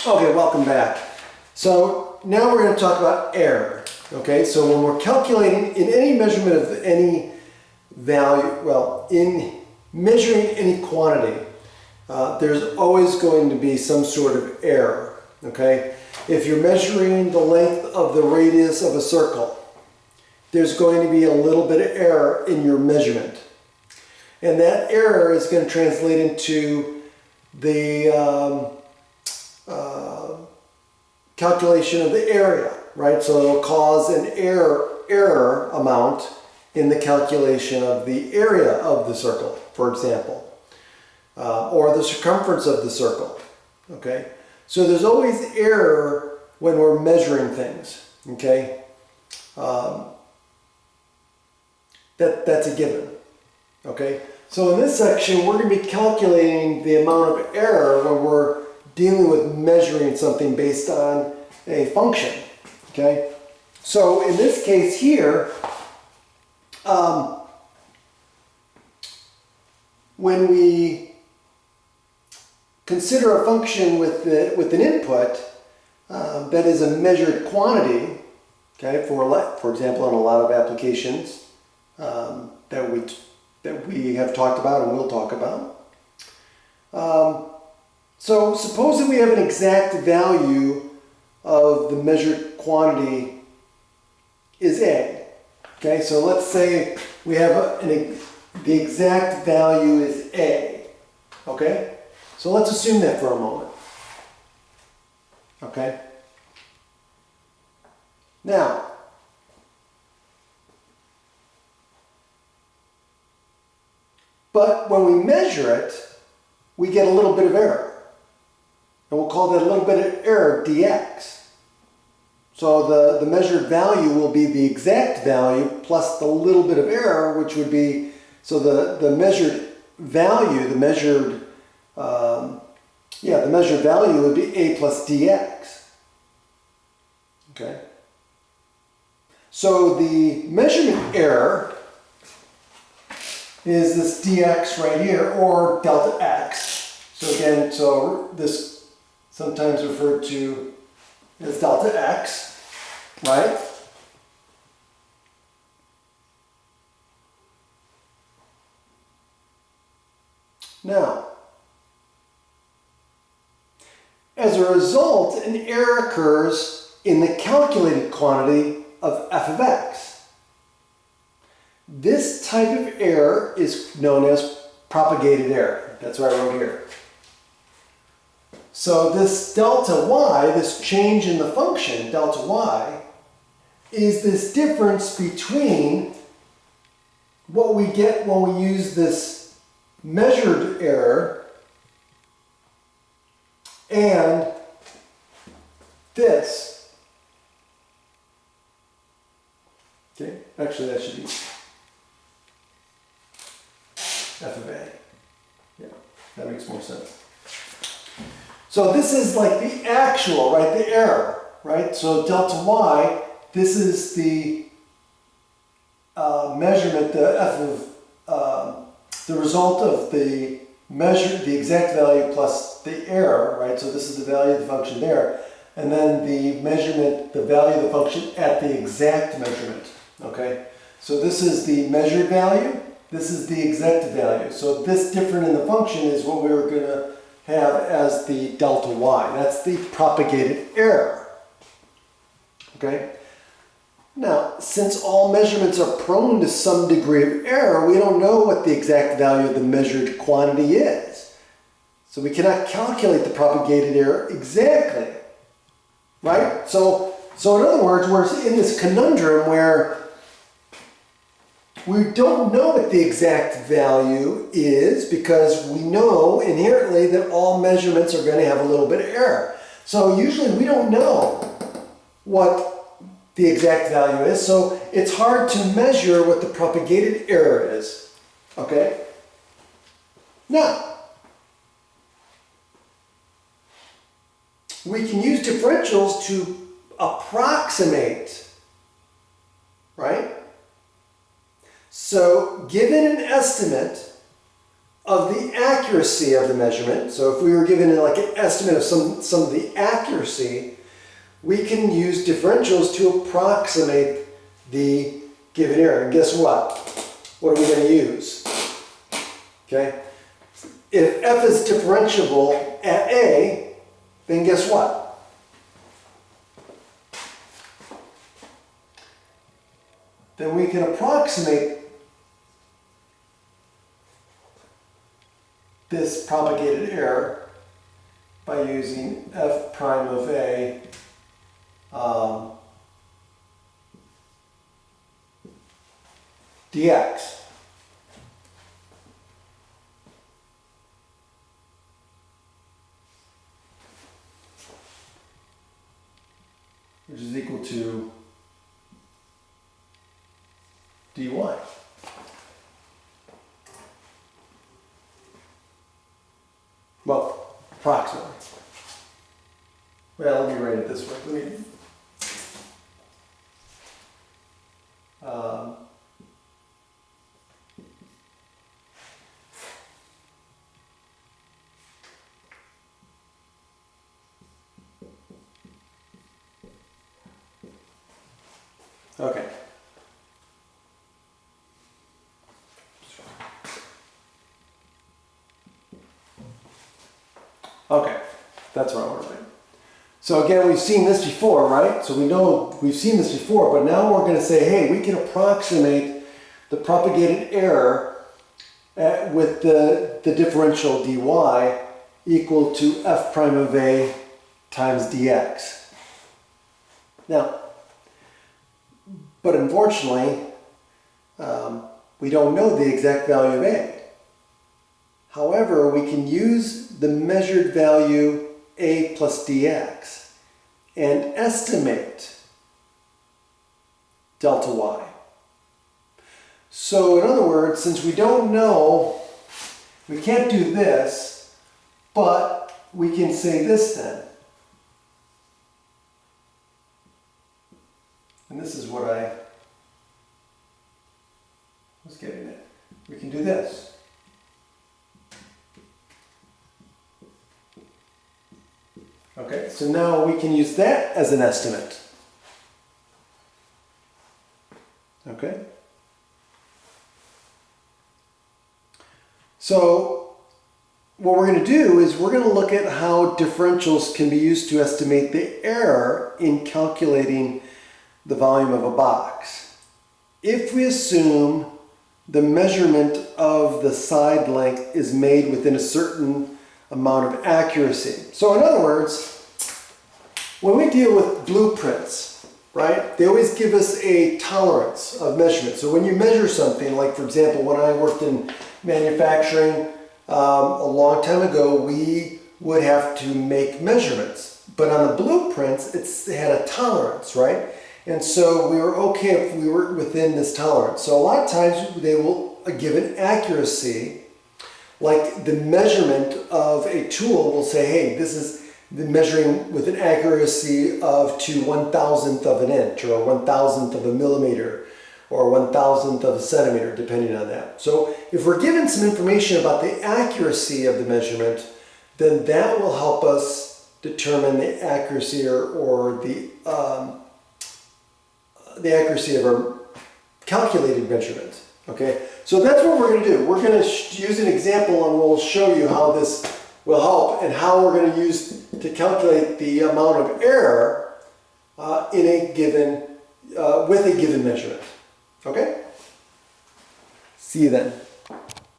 Okay, welcome back. So now we're going to talk about error. Okay, so when we're calculating in any measurement of any value, well, in measuring any quantity, there's always going to be some sort of error. Okay, if you're measuring the length of the radius of a circle, there's going to be a little bit of error in your measurement. And that error is going to translate into the calculation of the area, right? So it'll cause an error amount in the calculation of the area of the circle, for example, or the circumference of the circle, okay? So there's always error when we're measuring things, okay? That's a given, okay? So in this section, we're going to be calculating the amount of error when we're dealing with measuring something based on a function, okay? So in this case here, when we consider a function with an input that is a measured quantity, okay, for example, in a lot of applications that we have talked about and will talk about. So suppose that we have an exact value of the measured quantity is A. Okay, so let's say we have the exact value is A. Okay, so let's assume that for a moment. Okay, now but when we measure it, we get a little bit of error. And we'll call that a little bit of error dx. So the measured value will be the exact value plus the little bit of error, which would be, so the measured value, the measured value would be a plus dx. Okay? So the measurement error is this dx right here, or delta x. So again, so this sometimes referred to as delta x, right? Now, as a result, an error occurs in the calculated quantity of f of x. This type of error is known as propagated error. That's what I wrote here. So this delta y, this change in the function, delta y, is this difference between what we get when we use this measured error and this. Okay, actually that should be f of a. Yeah, that makes more sense. So this is like the actual, right, the error, right? So delta y, this is the measurement, the f of, the result of the measure, the exact value plus the error, right? So this is the value of the function there. And then the measurement, the value of the function at the exact measurement, okay? So this is the measured value, this is the exact value. So this different in the function is what we were going to have as the delta y. That's the propagated error. Okay? Now, since all measurements are prone to some degree of error, we don't know what the exact value of the measured quantity is. So we cannot calculate the propagated error exactly. Right? So in other words, we're in this conundrum where we don't know what the exact value is because we know inherently that all measurements are going to have a little bit of error. So usually we don't know what the exact value is, so it's hard to measure what the propagated error is. Okay? Now, we can use differentials to approximate, right? So, given an estimate of the accuracy of the measurement. So if we were given like an estimate of some of the accuracy, we can use differentials to approximate the given error. And guess what? What are we going to use? Okay? If f is differentiable at a, then guess what? Then we can approximate this propagated error by using f prime of a dx. Which is equal to dy. Well, approximately. Well, let me write it this way. Okay. Okay, that's what I want to write. So again, we've seen this before, right? So we know we've seen this before, but now we're going to say, hey, we can approximate the propagated error with the differential dy equal to f prime of a times dx. Now, but unfortunately, we don't know the exact value of a. However, we can use the measured value a plus dx and estimate delta y. So in other words, since we don't know, we can't do this, but we can say this then. And this is what I was getting at. We can do this. Okay, so now we can use that as an estimate. Okay? So what we're going to do is we're going to look at how differentials can be used to estimate the error in calculating the volume of a box. If we assume the measurement of the side length is made within a certain amount of accuracy. So in other words, when we deal with blueprints, right, they always give us a tolerance of measurement. So when you measure something, like for example, when I worked in manufacturing a long time ago, we would have to make measurements. But on the blueprints, it had a tolerance, right? And so we were okay if we were within this tolerance. So a lot of times they will give an accuracy, like the measurement of a tool will say, hey, this is the measuring with an accuracy of to 1,000th of an inch or 1,000th of a millimeter or 1,000th of a centimeter, depending on that. So if we're given some information about the accuracy of the measurement, then that will help us determine the accuracy or the accuracy of our calculated measurement. Okay, so that's what we're going to do. We're going to use an example and we'll show you how this will help and how we're going to use to calculate the amount of error in a given with a given measurement. Okay? See you then.